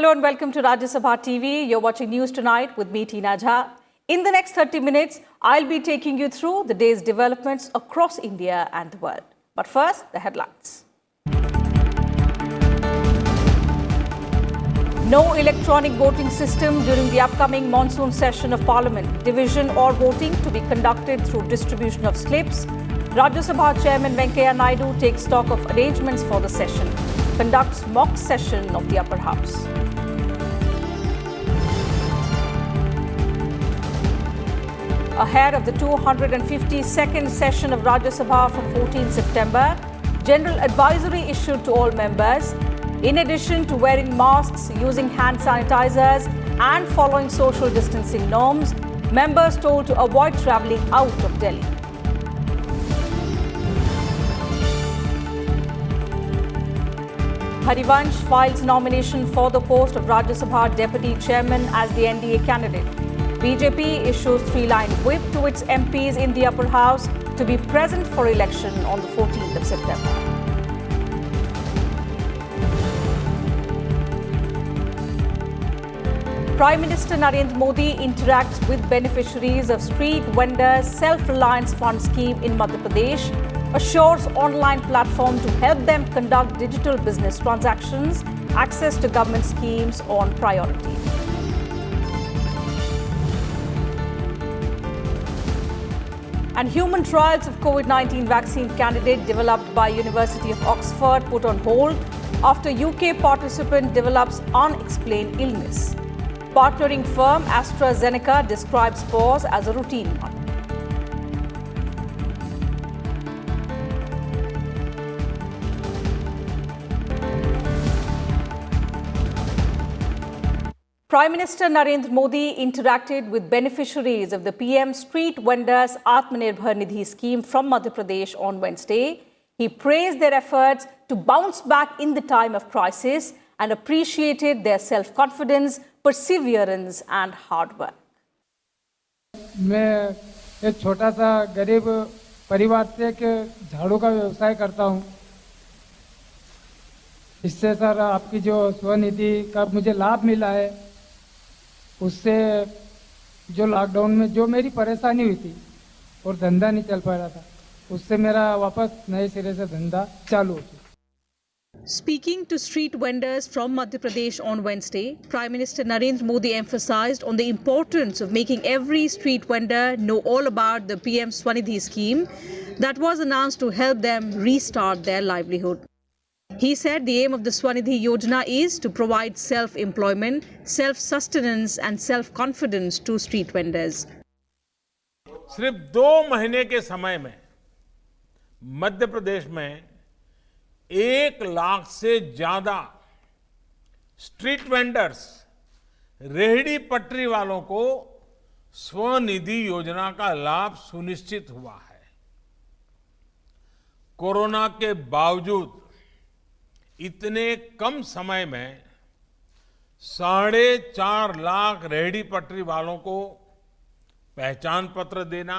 Hello and welcome to Rajya Sabha TV. You're watching News Tonight with me, Tina Jha. In the next 30 minutes, I'll be taking you through the day's developments across India and the world. But first, the headlines. No electronic voting system during the upcoming monsoon session of Parliament. Division or voting to be conducted through distribution of slips. Rajya Sabha Chairman Venkaiah Naidu takes stock of arrangements for the session. Conducts mock session of the upper house. Ahead of the 252nd session of Rajya Sabha from 14 September, General Advisory issued to all members. In addition to wearing masks, using hand sanitizers and following social distancing norms, members told to avoid travelling out of Delhi. Harivansh files nomination for the post of Rajya Sabha Deputy Chairman as the NDA candidate. BJP issues 3-line whip to its MPs in the upper house to be present for election on the 14th of September. Prime Minister Narendra Modi interacts with beneficiaries of Street Vendors Self-Reliance Fund scheme in Madhya Pradesh, assures online platform to help them conduct digital business transactions, access to government schemes on priority. And human trials of COVID-19 vaccine candidate developed by University of Oxford put on hold after UK participant develops unexplained illness. Partnering firm AstraZeneca describes pause as a routine one. Prime Minister Narendra Modi interacted with beneficiaries of the PM Street Vendors Atmanirbhar Nidhi scheme from Madhya Pradesh on Wednesday. He praised their efforts to bounce back in the time of crisis and appreciated their self-confidence, perseverance and hard work. मैं एक छोटा सा गरीब परिवार से एक झाड़ू का व्यवसाय करता हूं। इससे सर आपकी जो स्वनिधि का मुझे लाभ मिला है, उससे जो लॉकडाउन में जो मेरी परेशानी हुई थी और धंधा नहीं चल पा रहा था, उससे मेरा वापस नए सिरे से धंधा चालू हो गया। Speaking to street vendors from Madhya Pradesh on Wednesday, Prime Minister Narendra Modi emphasized on the importance of making every street vendor know all about the PM Swanidhi scheme that was announced to help them restart their livelihood. He said the aim of the Swanidhi Yojana is to provide self-employment, self-sustenance and self-confidence to street vendors. सिर्फ 2 महीने के समय में मध्य प्रदेश में 1 लाख से ज्यादा street vendors, रेहड़ी पटरी वालों को स्वनिधि योजना का लाभ सुनिश्चित हुआ है। कोरोना के बावजूद इतने कम समय में 4.5 लाख रेहड़ी पटरी वालों को पहचान पत्र देना,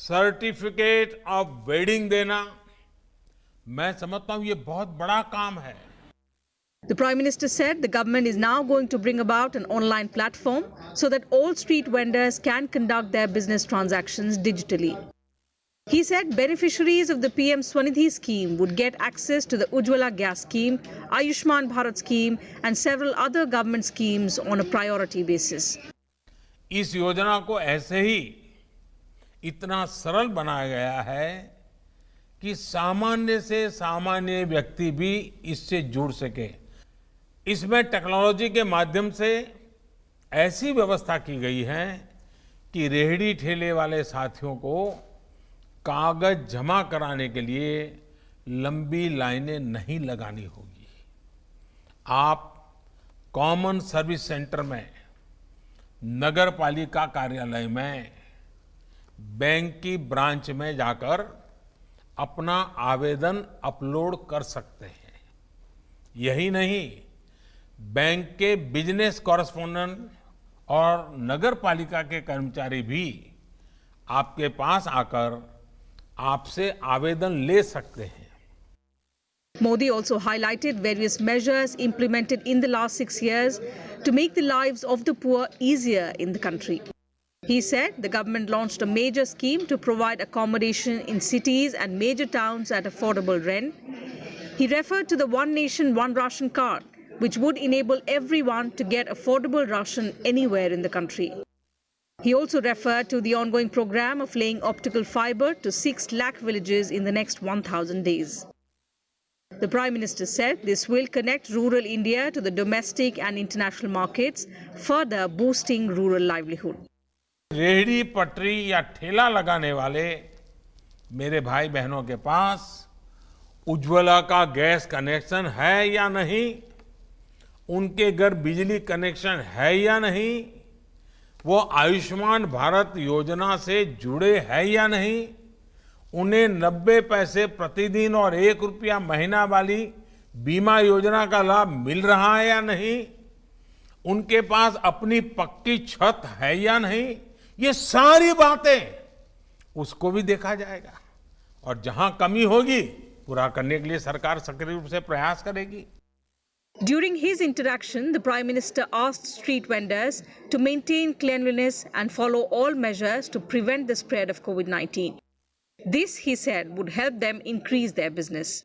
सर्टिफिकेट ऑफ वेडिंग देना, मैं समझता हूं ये बहुत बड़ा काम है। The Prime Minister said the government is now going to bring about an online platform so that all street vendors can conduct their business transactions digitally. He said beneficiaries of the PM Swanidhi scheme would get access to the Ujjwala gas scheme, Ayushman Bharat scheme and several other government schemes on a priority basis. इस योजना को ऐसे ही इतना सरल बनाया गया है कि सामान्य से सामान्य व्यक्ति भी इससे जुड़ सके। इसमें टेक्नोलॉजी के माध्यम से ऐसी व्यवस्था की गई है कि रेहड़ी ठेले वाले साथियों को कागज जमा कराने के लिए लंबी लाइनें नहीं लगानी होगी। आप कॉमन सर्विस सेंटर में, नगर पालिका कार्यालय में, बैंक की ब्रांच में जाकर अपना आवेदन अपलोड कर सकते हैं। यही नहीं, बैंक के बिजनेस कॉरेस्पोंडेंट और नगर पालिका के कर्मचारी भी आपके पास आकर आपसे आवेदन ले सकते हैं। Modi also highlighted various measures implemented in the last 6 years to make the lives of the poor easier in the country. He said the government launched a major scheme to provide accommodation in cities and major towns at affordable rent. He referred to the One Nation, One Ration card, which would enable everyone to get affordable ration anywhere in the country. He also referred to the ongoing program of laying optical fiber to 6 lakh villages in the next 1,000 days. The Prime Minister said this will connect rural India to the domestic and international markets, further boosting rural livelihood. रेहड़ी पटरी या ठेला लगाने वाले मेरे भाई बहनों के पास उज्ज्वला का गैस कनेक्शन है या नहीं, उनके घर बिजली कनेक्शन है या नहीं, वो आयुष्मान भारत योजना से जुड़े हैं या नहीं, उन्हें 90 पैसे प्रतिदिन और 1 रुपया महीना वाली बीमा योजना का लाभ मिल रहा है या नहीं, उनके पास अपनी पक्की छत है या नहीं, ये सारी बातें उसको भी देखा जाएगा और जहां कमी होगी पूरा करने के लिए सरकार सक्रिय रूप से प्रयास करेगी. During his interaction, the Prime Minister asked street vendors to maintain cleanliness and follow all measures to prevent the spread of COVID-19. This, he said, would help them increase their business.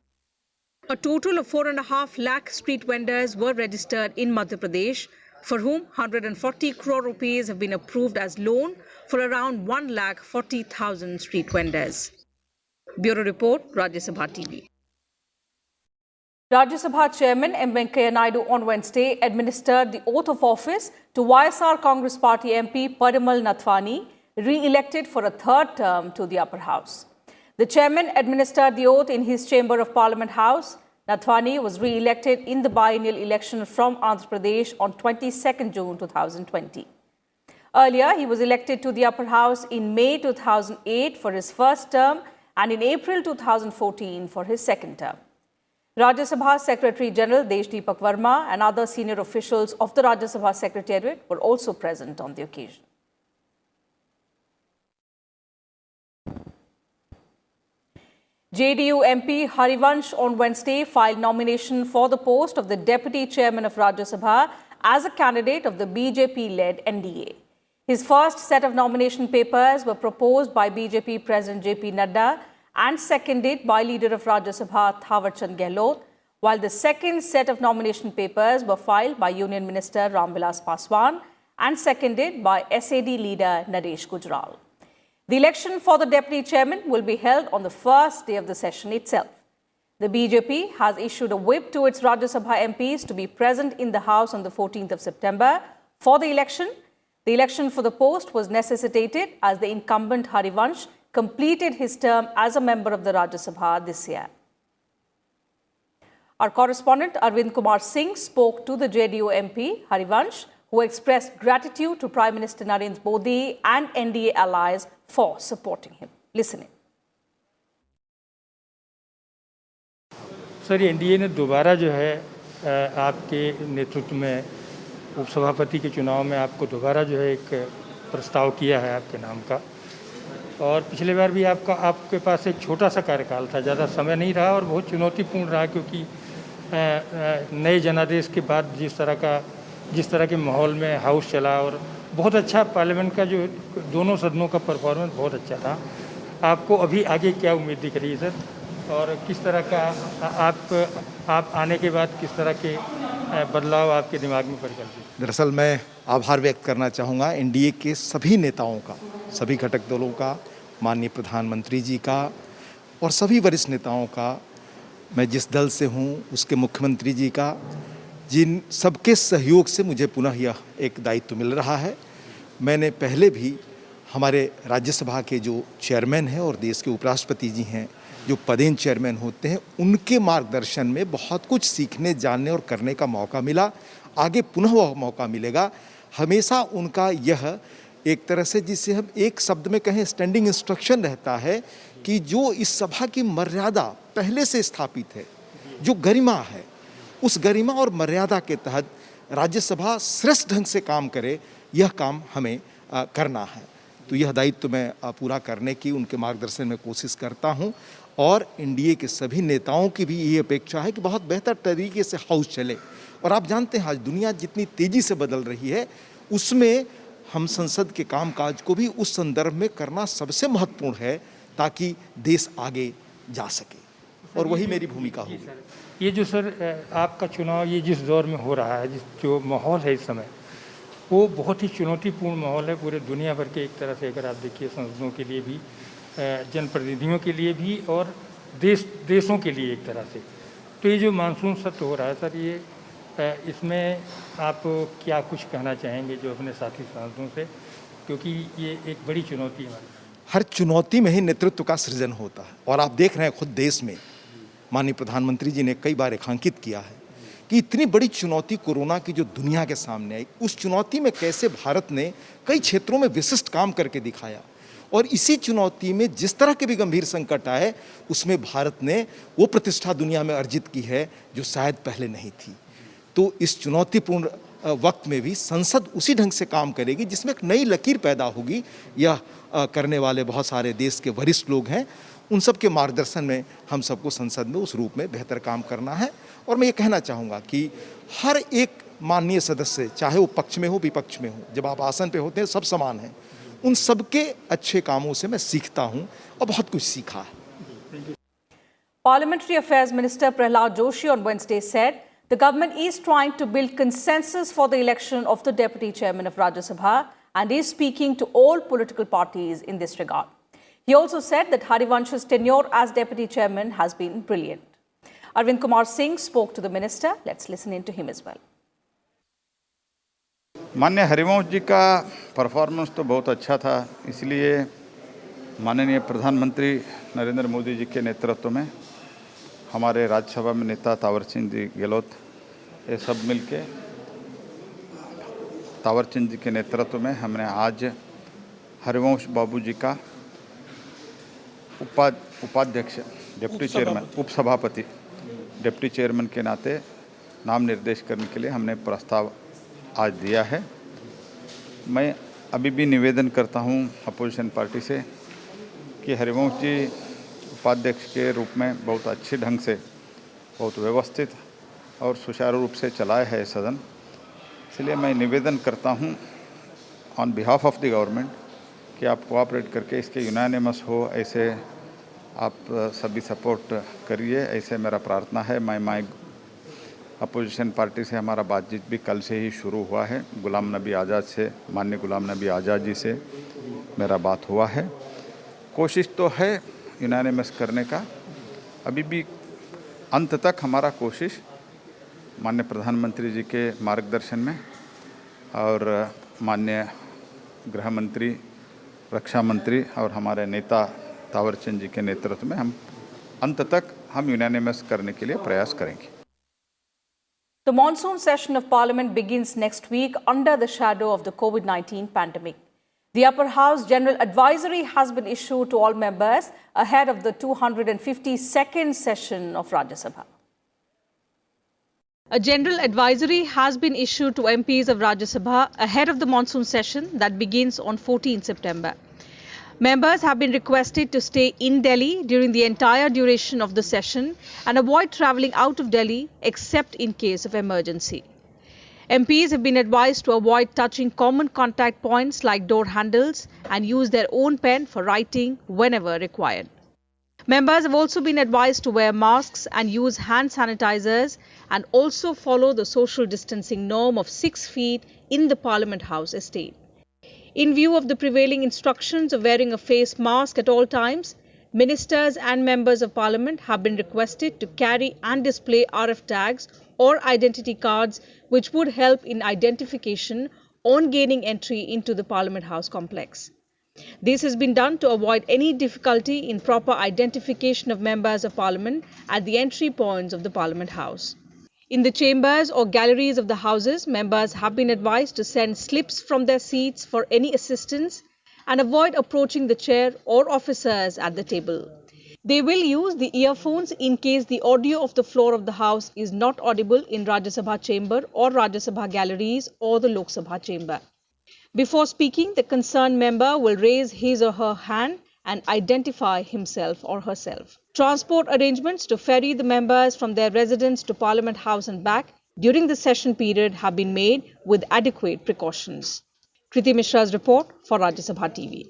A total of 4.5 lakh street vendors were registered in Madhya Pradesh, for whom 140 crore rupees have been approved as loan for around 1,40,000 street vendors. Bureau Report, Rajya Sabha TV. Rajya Sabha Chairman M. Venkaiah Naidu on Wednesday administered the oath of office to YSR Congress Party MP Parimal Nathwani, re-elected for a third term to the upper house. The chairman administered the oath in his Chamber of Parliament House. Nathwani was re-elected in the biennial election from Andhra Pradesh on 22nd June 2020. Earlier, he was elected to the upper house in May 2008 for his first term and in April 2014 for his second term. Rajya Sabha Secretary General Desh Deepak Verma and other senior officials of the Rajya Sabha Secretariat were also present on the occasion. JDU MP Harivansh on Wednesday filed nomination for the post of the Deputy Chairman of Rajya Sabha as a candidate of the BJP-led NDA. His first set of nomination papers were proposed by BJP President JP Nadda and seconded by Leader of Rajya Sabha Thawar Chand Gehlot, while the second set of nomination papers were filed by Union Minister Ram Vilas Paswan and seconded by SAD Leader Naresh Gujral. The election for the Deputy Chairman will be held on the first day of the session itself. The BJP has issued a whip to its Rajya Sabha MPs to be present in the House on the 14th of September for the election. The election for the post was necessitated as the incumbent Harivansh completed his term as a member of the Rajya Sabha this year. Our correspondent Arvind Kumar Singh spoke to the JDU MP Harivansh, who expressed gratitude to Prime Minister Narendra Modi and NDA allies for supporting him. Listen in. Sir, NDA ने दोबारा जो है आपके नेतृत्व में उपसभापति के चुनाव में आपको दोबारा जो है एक प्रस्ताव किया है आपके नाम का, और पिछले बार भी आपके पास एक छोटा सा कार्यकाल था, ज़्यादा समय नहीं रहा और बहुत चुनौतीपूर्ण रहा, क्योंकि नए जनादेश के बाद जिस तरह के माहौल में हाउस चला और बहुत अच्छा पार्लियामेंट का जो दोनों सदनों का परफॉर्मेंस बहुत अच्छा था। आपको अभी आगे क्या उम्मीद दिख रही है सर, और किस तरह का आप आने के बाद किस तरह के बदलाव आपके दिमाग में परिकल्पित? दरअसल मैं आभार व्यक्त करना चाहूँगा एनडीए के सभी नेताओं का, सभी घटक दलों का, माननीय प्रधानमंत्री जी का और सभी वरिष्ठ नेताओं का। मैं जिस दल से हूँ उसके मुख्यमंत्री जी का, जिन सबके सहयोग से मुझे पुनः यह एक दायित्व मिल रहा है। मैंने पहले भी हमारे राज्यसभा के जो चेयरमैन हैं और देश के उपराष्ट्रपति जी हैं, जो पदेन चेयरमैन होते हैं, उनके मार्गदर्शन में बहुत कुछ सीखने, जानने और करने का मौका मिला। आगे पुनः वह मौका मिलेगा। हमेशा उनका यह एक तरह से, जिसे हम एक शब्द में कहें, स्टैंडिंग इंस्ट्रक्शन रहता है कि जो इस सभा की मर्यादा पहले से स्थापित है, जो गरिमा है, उस गरिमा और मर्यादा के तहत राज्यसभा श्रेष्ठ ढंग से काम करे, यह काम हमें करना है। तो यह दायित्व मैं पूरा करने की उनके मार्गदर्शन में कोशिश करता हूं और एनडीए के सभी नेताओं की भी ये अपेक्षा है कि बहुत बेहतर तरीके से हाउस चले। और आप जानते हैं आज दुनिया जितनी तेज़ी से बदल रही है उसमें हम संसद के कामकाज को भी उस संदर्भ में करना सबसे महत्वपूर्ण है ताकि देश आगे जा सके, और वही मेरी भूमिका होगी। ये जो सर आपका चुनाव ये जिस दौर में हो रहा है, जिस जो माहौल है इस समय, वो बहुत ही चुनौतीपूर्ण माहौल है पूरे दुनिया भर के। एक तरह से अगर आप देखिए संसदों के लिए भी, जनप्रतिनिधियों के लिए भी और देशों के लिए एक तरह से। तो ये जो मानसून सत्र हो रहा है सर, ये इसमें आप क्या कुछ कहना चाहेंगे जो अपने साथी सांसदों से, क्योंकि ये एक बड़ी चुनौती है। हर चुनौती में ही नेतृत्व का सृजन होता है और आप देख रहे हैं खुद देश में माननीय प्रधानमंत्री जी ने कई बार रेखांकित किया है कि इतनी बड़ी चुनौती कोरोना की जो दुनिया के सामने आई, उस चुनौती में कैसे भारत ने कई क्षेत्रों में विशिष्ट काम करके दिखाया। और इसी चुनौती में जिस तरह के भी गंभीर संकट आए उसमें भारत ने वो प्रतिष्ठा दुनिया में अर्जित की है जो शायद पहले नहीं थी। तो इस चुनौतीपूर्ण वक्त में भी संसद उसी ढंग से काम करेगी जिसमें एक नई लकीर पैदा होगी। यह करने वाले बहुत सारे देश के वरिष्ठ लोग हैं, उन सब के मार्गदर्शन में हम सबको संसद में उस रूप में बेहतर काम करना है। और मैं ये कहना चाहूँगा कि हर एक माननीय सदस्य, चाहे वो पक्ष में हो विपक्ष में हो, जब आप आसन पे होते हैं सब समान हैं, उन सबके अच्छे कामों से मैं सीखता हूँ और बहुत कुछ सीखा है। Parliamentary Affairs Minister Prahlad Joshi on Wednesday said the government is trying to build consensus for the election of the Deputy Chairman of Rajya Sabha and is speaking to all political parties in this regard. He also said that Harivansh's tenure as Deputy Chairman has been brilliant. Arvind Kumar Singh spoke to the minister. Let's listen in to him as well. माननीय हरिवंश जी का performance तो बहुत अच्छा था, इसलिए माननीय प्रधानमंत्री नरेंद्र मोदी जी के नेतृत्व में हमारे राज्यसभा में नेता तावरचंद जी गहलोत ये सब मिलके तावरचंद जी के नेतृत्व में हमने आज हरिवंश बाबू जी का उपाध्यक्ष डिप्टी चेयरमैन उपसभापति डिप्टी चेयरमैन के नाते नाम निर्देश करने के लिए हमने प्रस्ताव आज दिया है। मैं अभी भी निवेदन करता हूं अपोजिशन पार्टी से कि हरिवंश जी उपाध्यक्ष के रूप में बहुत अच्छे ढंग से, बहुत व्यवस्थित और सुचारू रूप से चलाया है सदन। इसलिए मैं निवेदन करता हूं on behalf of the government कि आप कोऑपरेट करके इसके यूनानिमस हो, ऐसे आप सभी सपोर्ट करिए, ऐसे मेरा प्रार्थना है। मैं अपोजिशन पार्टी से हमारा बातचीत भी कल से ही शुरू हुआ है। गुलाम नबी आज़ाद से, माननीय गुलाम नबी आज़ाद जी से मेरा बात हुआ है। कोशिश तो है यूनानिमस करने का, अभी भी अंत तक हमारा कोशिश माननीय प्रधानमंत्री जी के मार्गदर्शन में और माननीय गृह मंत्री, रक्षा मंत्री और हमारे नेता तावरचंद जी के नेतृत्व में हम अंत तक हम यूनानिमस करने के लिए प्रयास करेंगे। The monsoon session of Parliament begins next week under the shadow of the COVID-19 pandemic. The Upper House General Advisory has been issued to all members ahead of the 252nd session of Rajya Sabha. A general advisory has been issued to MPs of Rajya Sabha ahead of the monsoon session that begins on 14 September. Members have been requested to stay in Delhi during the entire duration of the session and avoid travelling out of Delhi except in case of emergency. MPs have been advised to avoid touching common contact points like door handles and use their own pen for writing whenever required. Members have also been advised to wear masks and use hand sanitizers and also follow the social distancing norm of 6 feet in the Parliament House estate. In view of the prevailing instructions of wearing a face mask at all times, ministers and members of Parliament have been requested to carry and display RF tags or identity cards which would help in identification on gaining entry into the Parliament House complex. This has been done to avoid any difficulty in proper identification of members of Parliament at the entry points of the Parliament House. In the chambers or galleries of the houses, members have been advised to send slips from their seats for any assistance and avoid approaching the chair or officers at the table. They will use the earphones in case the audio of the floor of the House is not audible in Rajya Sabha chamber or Rajya Sabha galleries or the Lok Sabha chamber. Before speaking, the concerned member will raise his or her hand and identify himself or herself. Transport arrangements to ferry the members from their residence to Parliament House and back during the session period have been made with adequate precautions. Kriti Mishra's report for Rajya Sabha TV.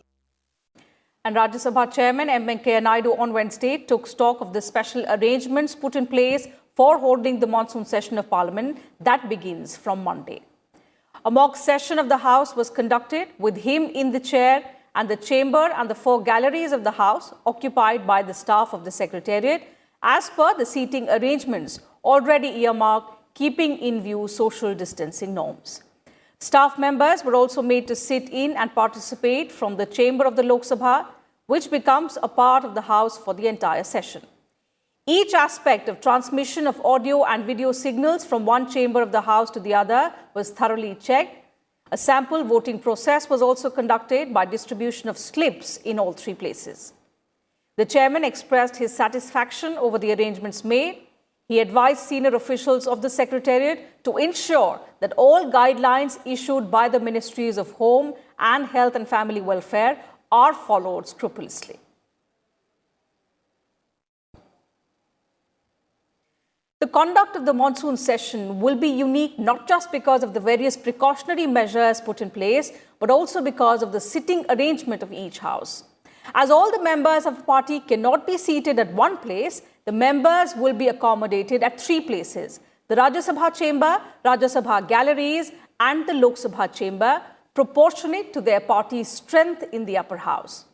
And Rajya Sabha Chairman M. Venkaiah Naidu on Wednesday took stock of the special arrangements put in place for holding the monsoon session of Parliament that begins from Monday. A mock session of the House was conducted with him in the chair and the chamber and the 4 galleries of the House occupied by the staff of the Secretariat as per the seating arrangements already earmarked, keeping in view social distancing norms. Staff members were also made to sit in and participate from the chamber of the Lok Sabha, which becomes a part of the House for the entire session. Each aspect of transmission of audio and video signals from one chamber of the House to the other was thoroughly checked. A sample voting process was also conducted by distribution of slips in all 3 places. The chairman expressed his satisfaction over the arrangements made. He advised senior officials of the Secretariat to ensure that all guidelines issued by the Ministries of Home and Health and Family Welfare are followed scrupulously. The conduct of the monsoon session will be unique not just because of the various precautionary measures put in place, but also because of the sitting arrangement of each house. As all the members of a party cannot be seated at one place, the members will be accommodated at 3 places: the Rajya Sabha chamber, Rajya Sabha galleries, and the Lok Sabha chamber, proportionate to their party's strength in the upper house.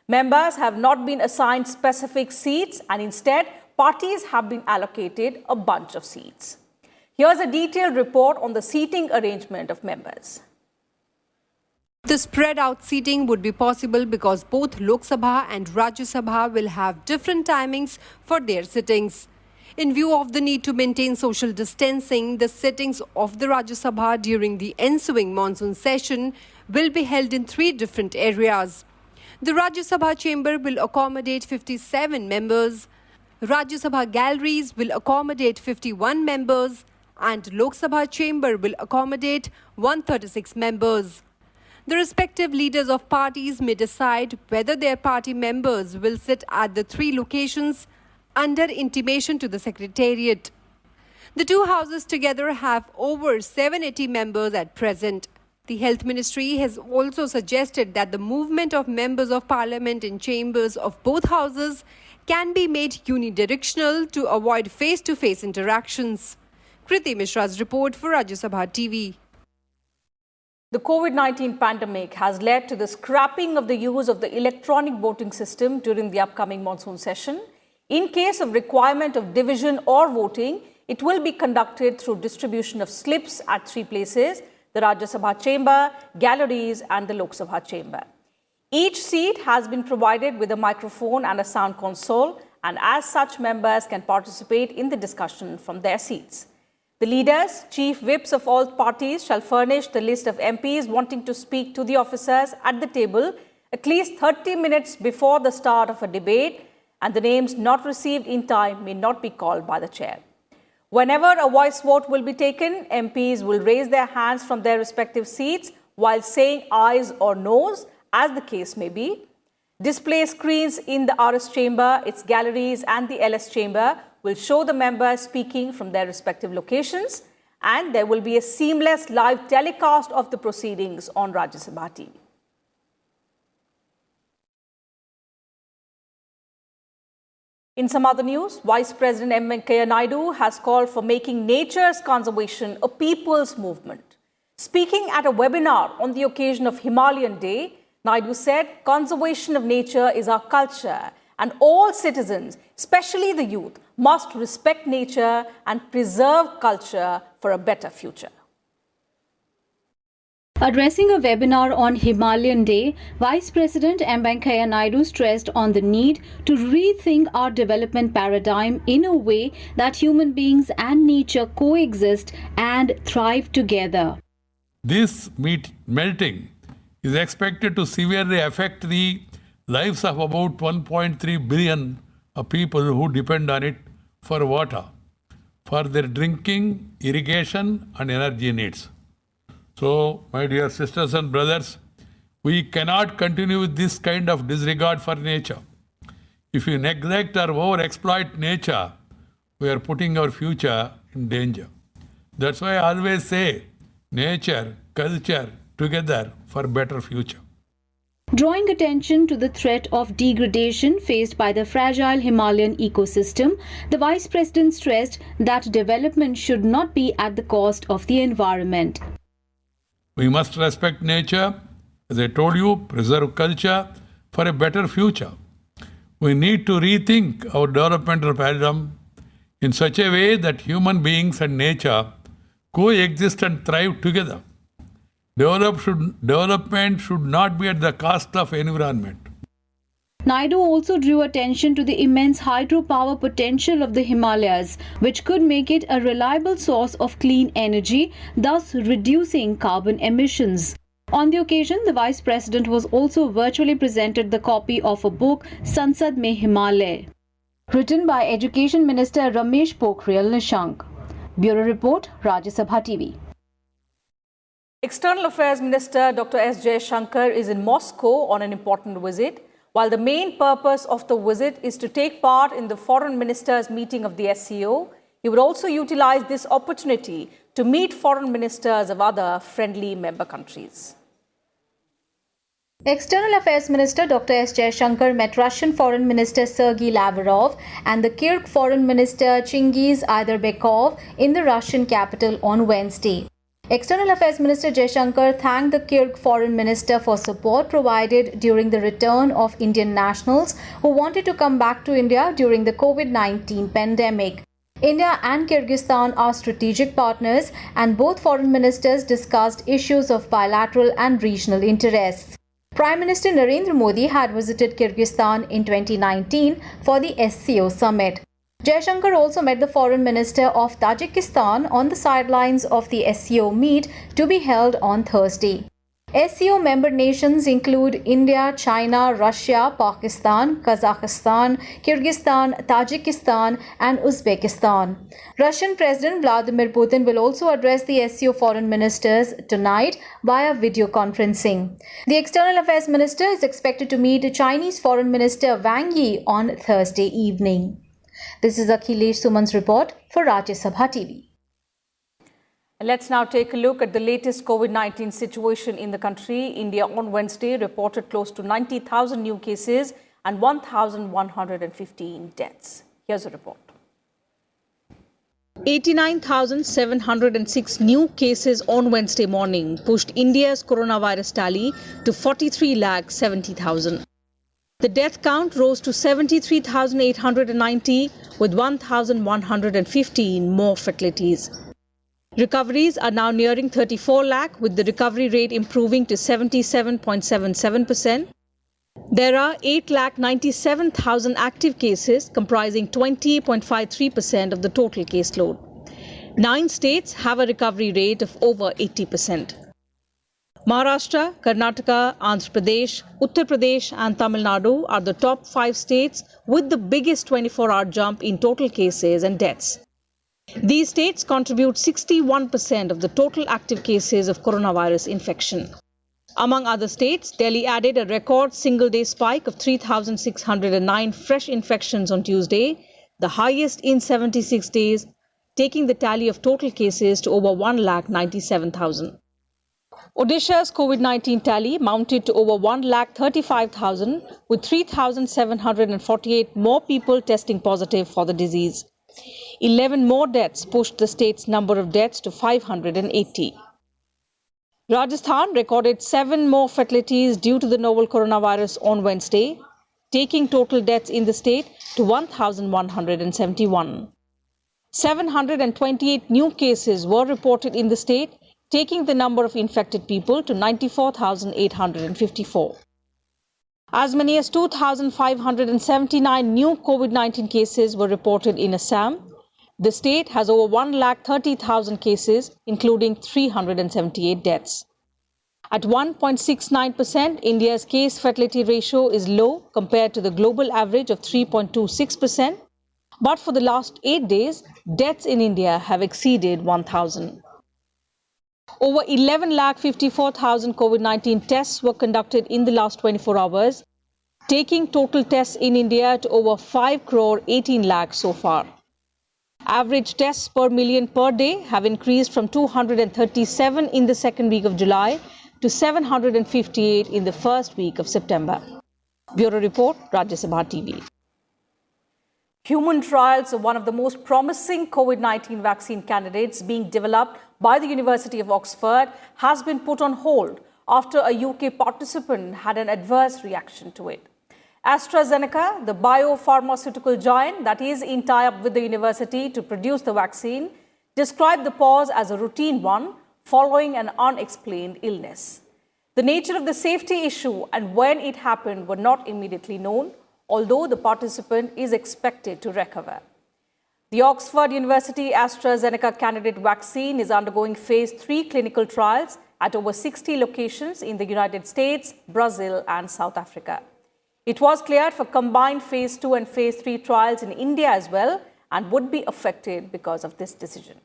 Members have not been assigned specific seats, and instead, parties have been allocated a bunch of seats. Here's a detailed report on the seating arrangement of members. The spread out seating would be possible because both Lok Sabha and Rajya Sabha will have different timings for their sittings. In view of the need to maintain social distancing, the sittings of the Rajya Sabha during the ensuing monsoon session will be held in 3 different areas. The Rajya Sabha chamber will accommodate 57 members. Rajya Sabha galleries will accommodate 51 members and Lok Sabha chamber will accommodate 136 members. The respective leaders of parties may decide whether their party members will sit at the 3 locations under intimation to the Secretariat. The 2 houses together have over 780 members at present. The Health Ministry has also suggested that the movement of members of Parliament in chambers of both houses can be made unidirectional to avoid face-to-face interactions. Kriti Mishra's report for Rajya Sabha TV. The COVID-19 pandemic has led to the scrapping of the use of the electronic voting system during the upcoming monsoon session. In case of requirement of division or voting, it will be conducted through distribution of slips at 3 places: the Rajya Sabha chamber, galleries, and the Lok Sabha chamber. Each seat has been provided with a microphone and a sound console, and as such, members can participate in the discussion from their seats. The leaders, chief whips of all parties shall furnish the list of MPs wanting to speak to the officers at the table at least 30 minutes before the start of a debate, and the names not received in time may not be called by the chair. Whenever a voice vote will be taken, MPs will raise their hands from their respective seats while saying ayes or noes, as the case may be. Display screens in the RS chamber, its galleries, and the LS chamber will show the members speaking from their respective locations, and there will be a seamless live telecast of the proceedings on Rajya Sabha TV. In some other news, Vice President M. Venkaiah Naidu has called for making nature's conservation a people's movement. Speaking at a webinar on the occasion of Himalayan Day, Naidu said conservation of nature is our culture and all citizens, especially the youth, must respect nature and preserve culture for a better future. Addressing a webinar on Himalayan Day, Vice President M. Venkaiah Naidu stressed on the need to rethink our development paradigm in a way that human beings and nature coexist and thrive together. This melting is expected to severely affect the lives of about 1.3 billion of people who depend on it for water, for their drinking, irrigation and energy needs. So, my dear sisters and brothers, we cannot continue with this kind of disregard for nature. If we neglect or overexploit nature, we are putting our future in danger. That's why I always say, nature, culture, together for better future. Drawing attention to the threat of degradation faced by the fragile Himalayan ecosystem, the Vice President stressed that development should not be at the cost of the environment. We must respect nature, as I told you, preserve culture for a better future. We need to rethink our developmental paradigm in such a way that human beings and nature coexist and thrive together. Development should not be at the cost of environment. Naidu also drew attention to the immense hydropower potential of the Himalayas, which could make it a reliable source of clean energy, thus reducing carbon emissions. On the occasion, the Vice President was also virtually presented the copy of a book, Sansad Mein Himalay, written by Education Minister Ramesh Pokhriyal Nishank. Bureau Report, Rajya Sabha TV. External Affairs Minister Dr. S. Jaishankar is in Moscow on an important visit. While the main purpose of the visit is to take part in the foreign ministers' meeting of the SCO, he would also utilize this opportunity to meet foreign ministers of other friendly member countries. External Affairs Minister Dr. S. Jaishankar met Russian Foreign Minister Sergei Lavrov and the Kyrgyz Foreign Minister Chingiz Ayderbekov in the Russian capital on Wednesday. External Affairs Minister Jaishankar thanked the Kyrgyz Foreign Minister for support provided during the return of Indian nationals who wanted to come back to India during the COVID-19 pandemic. India and Kyrgyzstan are strategic partners, and both foreign ministers discussed issues of bilateral and regional interests. Prime Minister Narendra Modi had visited Kyrgyzstan in 2019 for the SCO summit. Jaishankar also met the Foreign Minister of Tajikistan on the sidelines of the SCO meet to be held on Thursday. SCO member nations include India, China, Russia, Pakistan, Kazakhstan, Kyrgyzstan, Tajikistan, and Uzbekistan. Russian President Vladimir Putin will also address the SCO foreign ministers tonight via video conferencing. The External Affairs Minister is expected to meet Chinese Foreign Minister Wang Yi on Thursday evening. This is Akhilesh Suman's report for Rajya Sabha TV. Let's now take a look at the latest COVID-19 situation in the country. India on Wednesday reported close to 90,000 new cases and 1,115 deaths. Here's a report. 89,706 new cases on Wednesday morning pushed India's coronavirus tally to 43,70,000. The death count rose to 73,890 with 1,115 more fatalities. Recoveries are now nearing 34 lakh with the recovery rate improving to 77.77%. There are 8,97,000 active cases comprising 20.53% of the total caseload. 9 states have a recovery rate of over 80%. Maharashtra, Karnataka, Andhra Pradesh, Uttar Pradesh and Tamil Nadu are the top 5 states with the biggest 24-hour jump in total cases and deaths. These states contribute 61% of the total active cases of coronavirus infection. Among other states, Delhi added a record single-day spike of 3,609 fresh infections on Tuesday, the highest in 76 days, taking the tally of total cases to over 1,97,000. Odisha's COVID-19 tally mounted to over 1,35,000 with 3,748 more people testing positive for the disease. 11 more deaths pushed the state's number of deaths to 580. Rajasthan recorded 7 more fatalities due to the novel coronavirus on Wednesday, taking total deaths in the state to 1,171. 728 new cases were reported in the state, taking the number of infected people to 94,854. As many as 2,579 new COVID-19 cases were reported in Assam. The state has over 1,30,000 cases, including 378 deaths. At 1.69%, India's case fatality ratio is low compared to the global average of 3.26%. But for the last 8 days, deaths in India have exceeded 1,000. Over 11,54,000 COVID-19 tests were conducted in the last 24 hours, taking total tests in India to over 5 crore 18 lakh so far. Average tests per million per day have increased from 237 in the second week of July to 758 in the first week of September. Bureau Report, Rajya Sabha TV. Human trials of one of the most promising COVID-19 vaccine candidates being developed by the University of Oxford has been put on hold after a UK participant had an adverse reaction to it. AstraZeneca, the biopharmaceutical giant that is in tie-up with the university to produce the vaccine, described the pause as a routine one following an unexplained illness. The nature of the safety issue and when it happened were not immediately known, although the participant is expected to recover. The Oxford University AstraZeneca candidate vaccine is undergoing phase 3 clinical trials at over 60 locations in the United States, Brazil and South Africa. It was cleared for combined phase 2 and phase 3 trials in India as well and would be affected because of this decision.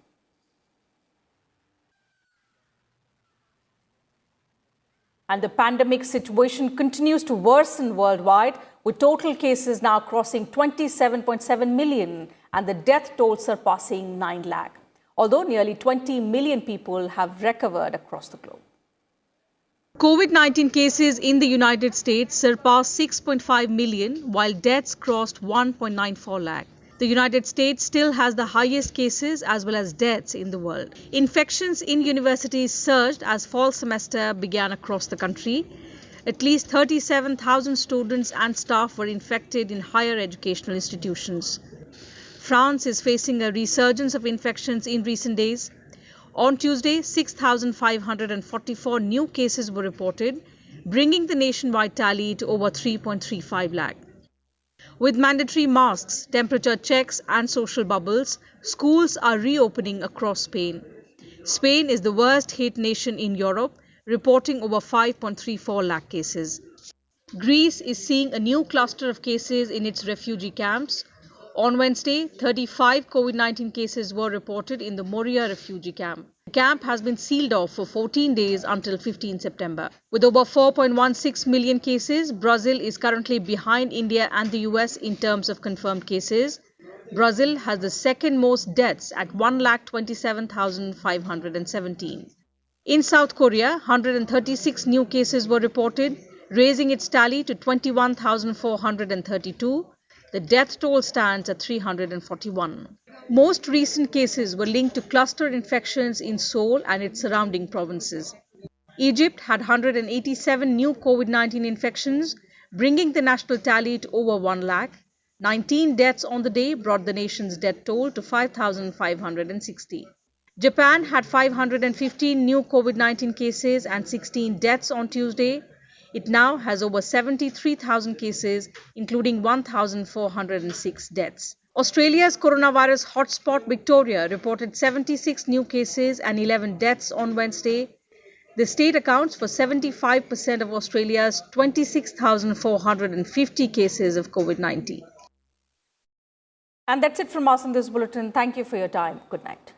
And the pandemic situation continues to worsen worldwide, with total cases now crossing 27.7 million and the death toll surpassing 9 lakh, although nearly 20 million people have recovered across the globe. COVID-19 cases in the United States surpassed 6.5 million, while deaths crossed 1.94 lakh. The United States still has the highest cases as well as deaths in the world. Infections in universities surged as fall semester began across the country. At least 37,000 students and staff were infected in higher educational institutions. France is facing a resurgence of infections in recent days. On Tuesday, 6,544 new cases were reported, bringing the nationwide tally to over 3.35 lakh. With mandatory masks, temperature checks and social bubbles, schools are reopening across Spain. Spain is the worst hit nation in Europe, reporting over 5.34 lakh cases. Greece is seeing a new cluster of cases in its refugee camps. On Wednesday, 35 COVID-19 cases were reported in the Moria refugee camp. The camp has been sealed off for 14 days until 15 September. With over 4.16 million cases, Brazil is currently behind India and the US in terms of confirmed cases. Brazil has the second most deaths at 1,27,517. In South Korea, 136 new cases were reported, raising its tally to 21,432. The death toll stands at 341. Most recent cases were linked to cluster infections in Seoul and its surrounding provinces. Egypt had 187 new COVID-19 infections, bringing the national tally to over 1 lakh. 19 deaths on the day brought the nation's death toll to 5,560. Japan had 515 new COVID-19 cases and 16 deaths on Tuesday. It now has over 73,000 cases, including 1,406 deaths. Australia's coronavirus hotspot Victoria reported 76 new cases and 11 deaths on Wednesday. The state accounts for 75% of Australia's 26,450 cases of COVID-19. And that's it from us in this bulletin. Thank you for your time. Good night.